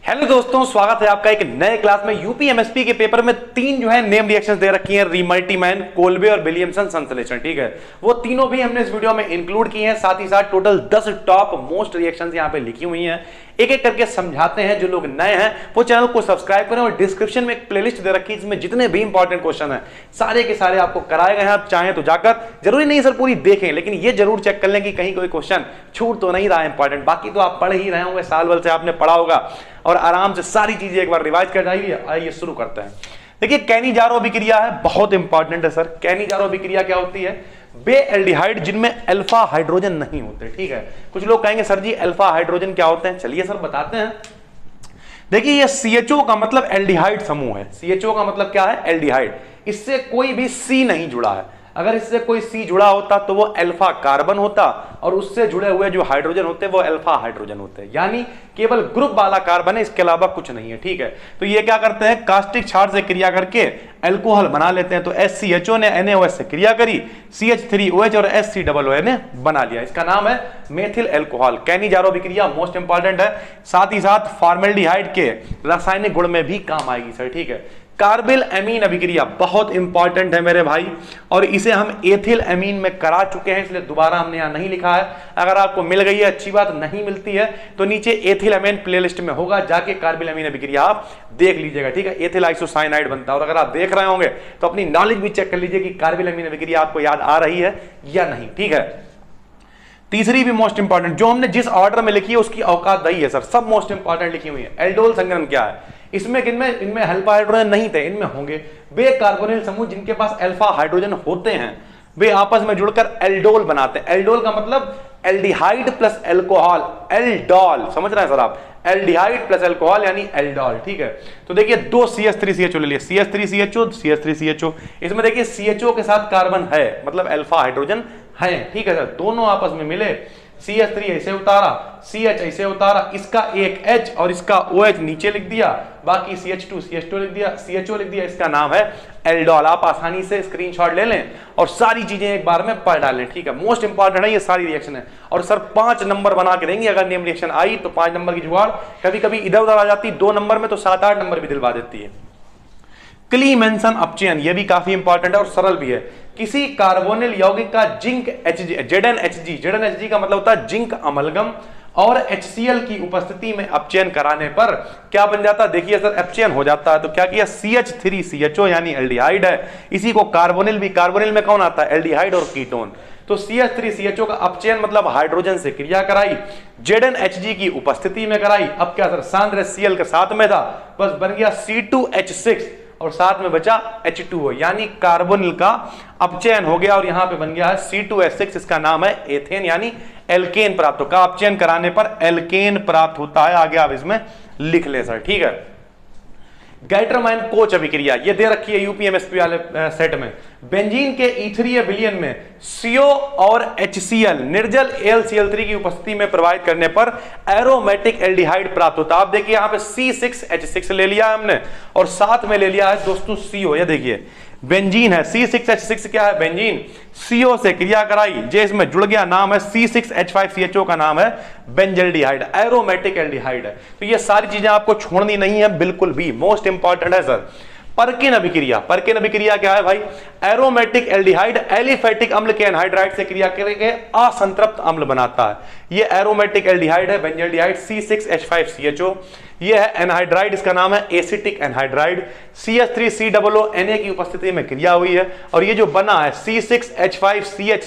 Hello दोस्तों, स्वागत है आपका एक नए क्लास में। यूपी एमएसपी के पेपर में तीन जो है नेम रिएक्शंस दे रखी हैं, रीमल्टीमैन, कोल्बे और विलियमसन संश्लेषण। ठीक है, वो तीनों भी हमने इस वीडियो में इंक्लूड की हैं। साथ ही साथ टोटल 10 टॉप मोस्ट रिएक्शंस यहां पे लिखी हुई हैं। एक एक करके समझाते हैं। जो लोग नए हैं वो चैनल को सब्सक्राइब करें और डिस्क्रिप्शन में एक प्लेलिस्ट दे रखी है जिसमें जितने भी इंपॉर्टेंट क्वेश्चन हैं सारे के सारे आपको कराए गए हैं। आप चाहें तो जाकर, जरूरी नहीं सर पूरी देखें, लेकिन ये जरूर चेक कर लें कि कहीं कोई क्वेश्चन छूट तो नहीं रहा है इंपॉर्टेंट। बाकी तो आप पढ़ ही रहे होंगे, साल भर से आपने पढ़ा होगा और आराम से सारी चीजें एक बार रिवाइज कर जाइए। आइए शुरू करते हैं। देखिए, कैनिजारो अभिक्रिया है, बहुत इंपॉर्टेंट है सर। कैनिजारो अभिक्रिया क्या होती है? बे एल्डिहाइड जिनमें अल्फा हाइड्रोजन नहीं होते। ठीक है, कुछ लोग कहेंगे सर जी अल्फा हाइड्रोजन क्या होते हैं, चलिए सर बताते हैं। देखिए, ये CHO का मतलब एल्डिहाइड समूह है। CHO का मतलब क्या है? एल्डिहाइड। इससे कोई भी C नहीं जुड़ा है। अगर इससे कोई C जुड़ा होता तो वो अल्फा कार्बन होता और उससे जुड़े हुए जो हाइड्रोजन होते हैं वो अल्फा हाइड्रोजन होते हैं। यानी केवल ग्रुप वाला कार्बन है, इसके अलावा कुछ नहीं है। ठीक है, तो ये क्या करते हैं? कास्टिक क्षार से क्रिया करके अल्कोहल बना लेते हैं। तो SCHO ने NaOH से क्रिया करी, CH3OH और HCOO ने बना लिया। इसका नाम है मेथिल अल्कोहल। कैनिजारो अभिक्रिया मोस्ट इंपॉर्टेंट है। साथ ही साथ फॉर्मेल्डिहाइड के रासायनिक गुण में भी काम आएगी सर। ठीक है, कार्बिल एमीन अभिक्रिया बहुत इंपॉर्टेंट है मेरे भाई, और इसे हम एथिल एमीन में करा चुके हैं, इसलिए दोबारा हमने यहां नहीं लिखा है। अगर आपको मिल गई है अच्छी बात, नहीं मिलती है तो नीचे एथिल एमीन प्लेलिस्ट में होगा, जाके कार्बिल एमीन अभिक्रिया आप देख लीजिएगा। ठीक है, एथिल आइसोसाइनाइड बनता है। और अगर आप देख रहे होंगे तो अपनी नॉलेज भी चेक कर लीजिए कि कार्बिल एमीन अभिक्रिया आपको याद आ रही है या नहीं। ठीक है, तीसरी भी मोस्ट इंपॉर्टेंट, जो हमने जिस ऑर्डर में लिखी है उसकी औकात नहीं है सर, सब मोस्ट इंपॉर्टेंट लिखी हुई है। एल्डोल संघनन क्या है? इसमें किनमें? इनमें अल्फा हाइड्रोजन नहीं थे, इनमें होंगे। वे कार्बोनिल समूह जिनके पास अल्फा हाइड्रोजन होते हैं वे आपस में जुड़कर एल्डोल बनाते हैं। एल्डोल का मतलब एल्डिहाइड प्लस अल्कोहल, एल्डोल। समझ रहे हैं सर आप? एल्डिहाइड प्लस अल्कोहल यानी एल्डोल। ठीक है, तो देखिए दो CH3CHO ले लिए, CH3CHO, CH3CHO। इसमें देखिए CHO के साथ कार्बन है, मतलब अल्फा हाइड्रोजन है। ठीक है सर, दोनों आपस में मिले, CH3 ऐसे उतारा, CH ऐसे उतारा, इसका एक H और इसका OH नीचे लिख दिया, बाकी CH2 लिख दिया, CHO लिख दिया। इसका नाम है एल्डोल। आप आसानी से स्क्रीनशॉट ले लें और सारी चीजें एक बार में पढ़ डालें। ठीक है, मोस्ट इंपॉर्टेंट है ये सारी रिएक्शन है। और सर 5 नंबर बना के देंगे, अगर नेम रिएक्शन आई तो 5 नंबर की जुगाड़ कभी कभी इधर उधर आ जाती, 2 नंबर में तो 7-8 नंबर भी दिलवा देती है। क्लीमेंसन अपचयन, ये भी काफी इंपॉर्टेंट है और सरल भी है। किसी कार्बोनिल यौगिक का जिंक ZnHG का मतलब होता है जिंक अमलगम, और HCl की उपस्थिति में अपचयन कराने पर क्या बन जाता है? देखिए सर, अपचयन हो जाता है तो क्या किया? CH3CHO यानी एल्डिहाइड है। इसी को कार्बोनिल भी, कार्बोनिल में कौन आता है? एल्डिहाइड और कीटोन। तो CH3CHO का अपचयन मतलब हाइड्रोजन से क्रिया कराई, ZnHG की उपस्थिति में कराई। अब क्या सर, सांद्र Cl के साथ में था, बस बन गया C2H6 और साथ में बचा H2O, यानी कार्बोनिल का अपचयन हो गया और यहां पे बन गया है C2H6। इसका नाम है एथेन, यानी एल्केन प्राप्त होगा। अपचयन कराने पर एल्केन प्राप्त होता है। आगे आप इसमें लिख ले सर। ठीक है, गैल्टरमैन कोच अभिक्रिया ये दे रखी है यूपीएमएसपी वाले सेट में। बेंजीन के ईथरीय विलयन में CO और HCl निर्जल AlCl3 की उपस्थिति में प्रवाहित करने पर एरोमेटिक एल्डिहाइड प्राप्त होता है। आप देखिए यहां पे C6H6 ले लिया है हमने और साथ में ले लिया है दोस्तों CO। ये देखिए बेंजीन है, C6H6 क्या है? बेंजीन। CO से क्रिया कराई, जे इसमें जुड़ गया, नाम है C6H5CHO का नाम है बेंजल्डिहाइड, एरोमेटिक एल्डिहाइड है। तो ये सारी चीजें आपको छोड़नी नहीं है बिल्कुल भी, मोस्ट इंपॉर्टेंट है सर। परकिन अभिक्रिया, परकिन अभिक्रिया क्या है भाई? एरोमेटिक एल्डिहाइड एलिफेटिक अम्ल के एनहाइड्राइड से क्रिया करके असंतृप्त अम्ल बनाता है। ये एरोमेटिक एल्डिहाइड है, बेंजल्डिहाइड C6H5CHO। ये है एनहाइड्राइड, इसका नाम है एसिटिक एनहाइड्राइड। CH3COO की उपस्थिति में क्रिया हुई है और ये जो बना है C6H5CH,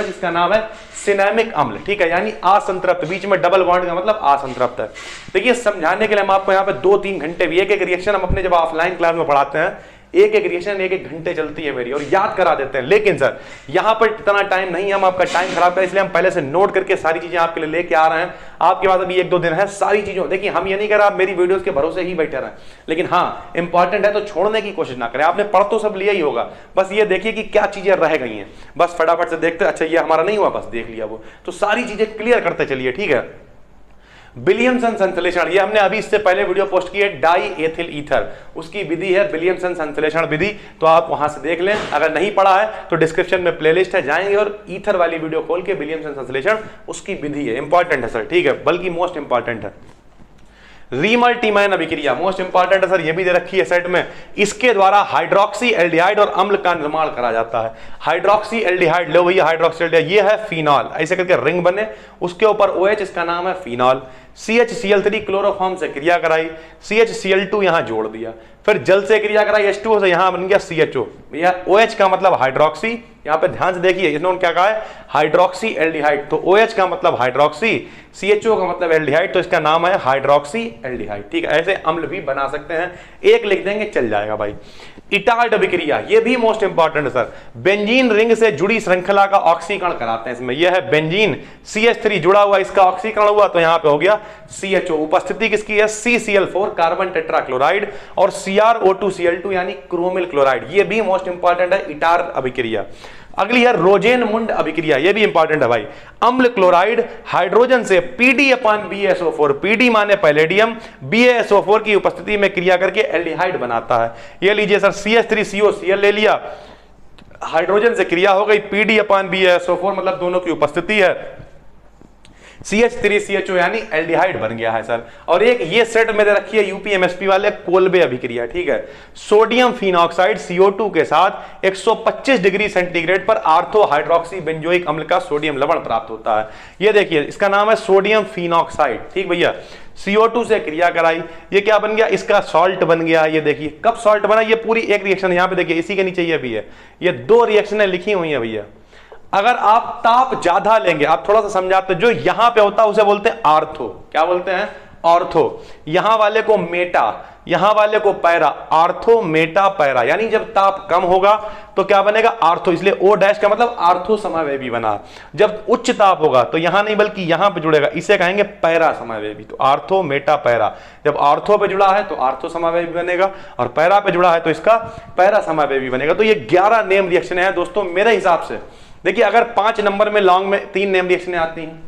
इसका नाम है सिनेमिक अम्ल। ठीक है, यानी असंतृप्त, बीच में डबल बॉन्ड का मतलब असंतृप्त है। देखिए समझाने के लिए हम आपको यहाँ पे 2-3 घंटे भी, एक रिएक्शन हम अपने जब ऑफलाइन क्लास में पढ़ाते हैं, एक रिएक्शन 1-1 घंटे चलती है मेरी और याद करा देते हैं। लेकिन सर यहां पर इतना टाइम नहीं है, हम आपका टाइम खराब करें, इसलिए हम पहले से नोट करके सारी चीजें आपके लिए लेके आ रहे हैं। आपके पास अभी 1-2 दिन है सारी चीजों, देखिए हम ये नहीं कह रहे आप मेरी वीडियोस के भरोसे ही बैठे रहें, लेकिन हाँ इंपॉर्टेंट है तो छोड़ने की कोशिश ना करें। आपने पढ़ तो सब लिया ही होगा, बस ये देखिए कि क्या चीजें रह गई हैं, बस फटाफट से देखते, अच्छा ये हमारा नहीं हुआ, बस देख लिया वो, तो सारी चीजें क्लियर करते चलिए। ठीक है, विलियमसन संश्लेषण, ये हमने अभी इससे पहले वीडियो पोस्ट की है, डाई एथिल ईथर, उसकी विधि है विलियमसन संश्लेषण विधि, तो आप वहां से देख लें। अगर नहीं पढ़ा है तो डिस्क्रिप्शन में प्लेलिस्ट है, जाएंगे और ईथर वाली वीडियो खोल के विलियमसन संश्लेषण उसकी विधि है, इंपॉर्टेंट है सर। ठीक है, बल्कि मोस्ट इंपॉर्टेंट है। रीमल्टीमाइन अभिक्रिया मोस्ट इंपॉर्टेंट है सर, ये भी दे रखी है सेट में। इसके द्वारा हाइड्रोक्सी एल्डिहाइड और अम्ल का निर्माण करा जाता है। हाइड्रोक्सी एल्डिहाइड, लो भैया हाइड्रोक्सी एल्डिहाइड, ये है फिनॉल, ऐसे करके रिंग बने, उसके ऊपर OH, इसका नाम है फिनॉल। CHCl3 क्लोरोफॉर्म से क्रिया कराई, CHCl2 यहां जोड़ दिया, फिर जल से क्रिया कराई H2O से, यहां बन गया CHO। भैया OH का मतलब हाइड्रोक्सी, यहां पे ध्यान से देखिए इन्होंने क्या कहा है, हाइड्रोक्सी एल्डिहाइड, तो OH का मतलब हाइड्रोक्सी, CHO का मतलब एल्डिहाइड, तो इसका नाम है हाइड्रोक्सी एल्डिहाइड। ठीक है, ऐसे अम्ल भी बना सकते हैं, एक लिख देंगे चल जाएगा भाई। इटार्ड अभिक्रिया, ये भी मोस्ट इंपॉर्टेंट है सर, बेंजीन रिंग से जुड़ी श्रृंखला का ऑक्सीकरण कराते हैं इसमें। यह है बेंजीन, CH3 जुड़ा हुआ, इसका ऑक्सीकरण हुआ तो यहां पे हो गया CHO। उपस्थिति किसकी है, CCl4 कार्बन टेट्राक्लोराइड और CrO2Cl2 यानी क्रोमिल क्लोराइड, ये भी मोस्ट इंपॉर्टेंट है इटार्ड अभिक्रिया। अगली है रोजेनमुंड अभिक्रिया, ये भी इंपॉर्टेंट है भाई। अम्ल क्लोराइड हाइड्रोजन से PD/BaSO4, PD माने पैलेडियम, BaSO4 की उपस्थिति में क्रिया करके एल्डिहाइड बनाता है। ये लीजिए सर, CH3COCl ले लिया, हाइड्रोजन से क्रिया हो गई, PD/BaSO4 मतलब दोनों की उपस्थिति है, CH3CHO यानी एल्डिहाइड बन गया है सर। और एक ये सेट में दे रखी है UPMSP वाले, कोल्बे अभिक्रिया। ठीक है, सोडियम फिनॉक्साइड CO2 के साथ 125 डिग्री सेंटीग्रेड पर आर्थो हाइड्रोक्सी बेंजोइक अम्ल का सोडियम लवण प्राप्त होता है। ये देखिए इसका नाम है सोडियम फिनॉक्साइड। ठीक भैया, CO2 से क्रिया कराई, ये क्या बन गया, इसका सॉल्ट बन गया। ये देखिए कब सॉल्ट बना, ये पूरी एक रिएक्शन यहाँ पे देखिए, इसी के नीचे ये भी है, ये 2 रिएक्शनें लिखी हुई है भैया। अगर आप ताप ज्यादा लेंगे, आप थोड़ा सा समझाते, जो यहां पे होता है उसे बोलते हैं आर्थो। क्या बोलते हैं, ऑर्थो। यहां वाले को मेटा, यहां वाले को पैरा, आर्थो मेटा पैरा, यानी जब ताप कम होगा तो क्या बनेगा, आर्थो, इसलिए O' का मतलब आर्थो समावेवी बना। जब उच्च ताप होगा तो यहां नहीं बल्कि यहां पे जुड़ेगा, इसे कहेंगे पैरा समावेवी। तो आर्थो मेटा पैरा, जब आर्थो पे जुड़ा है तो आर्थो समावेवी बनेगा, और पैरा पे जुड़ा है तो इसका पैरा समावेवी बनेगा। तो ये 11 नेम रिएक्शन है दोस्तों मेरे हिसाब से। देखिए अगर 5 नंबर में लॉन्ग में 3 नेम रिएक्शनें आती हैं,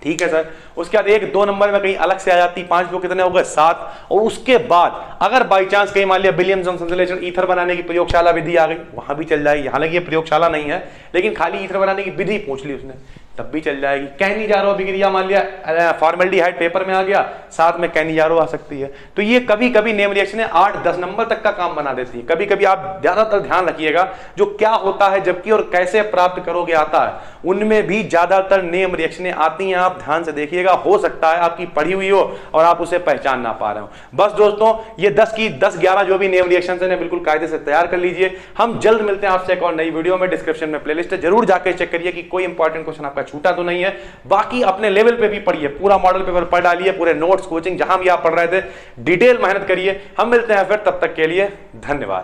ठीक है सर, उसके बाद 1-2 नंबर में कहीं अलग से आ जाती, 5 को कितने हो गए, 7। और उसके बाद अगर बाई चांस कहीं मान लिया विलियमसन संश्लेषण ईथर बनाने की प्रयोगशाला विधि आ गई, वहां भी चल जाएगी। हालांकि ये प्रयोगशाला नहीं है, लेकिन खाली ईथर बनाने की विधि पूछ ली उसने, तब भी चल जाएगी। कैनिजारो अभिक्रिया मान लिया फॉर्मेल्डिहाइड पेपर में आ गया, साथ में कैनिजारो आ सकती है। तो ये कभी कभी नेम रिएक्शनें 8-10 नंबर तक का काम बना देती है। कभी कभी आप ज्यादातर ध्यान रखिएगा जो क्या होता है जबकि और कैसे प्राप्त करोगे आता है, उनमें भी ज्यादातर नेम रिएक्शनें आती हैं। आप ध्यान से देखिएगा, हो सकता है आपकी पढ़ी हुई हो और आप उसे पहचान ना पा रहे हो। बस दोस्तों ये 10-11 जो भी नेम रिएक्शन है बिल्कुल कायदे से तैयार कर लीजिए। हम जल्द मिलते हैं आपसे एक और नई वीडियो में। डिस्क्रिप्शन में प्लेलिस्ट है, जरूर जाकर चेक करिए कि कोई इंपॉर्टेंट क्वेश्चन आपका छूटा तो नहीं है। बाकी अपने लेवल पे भी पढ़िए, पूरा मॉडल पेपर पढ़ डालिए, पूरे नोट्स कोचिंग जहां भी आप पढ़ रहे थे डिटेल मेहनत करिए। हम मिलते हैं फिर, तब तक के लिए धन्यवाद।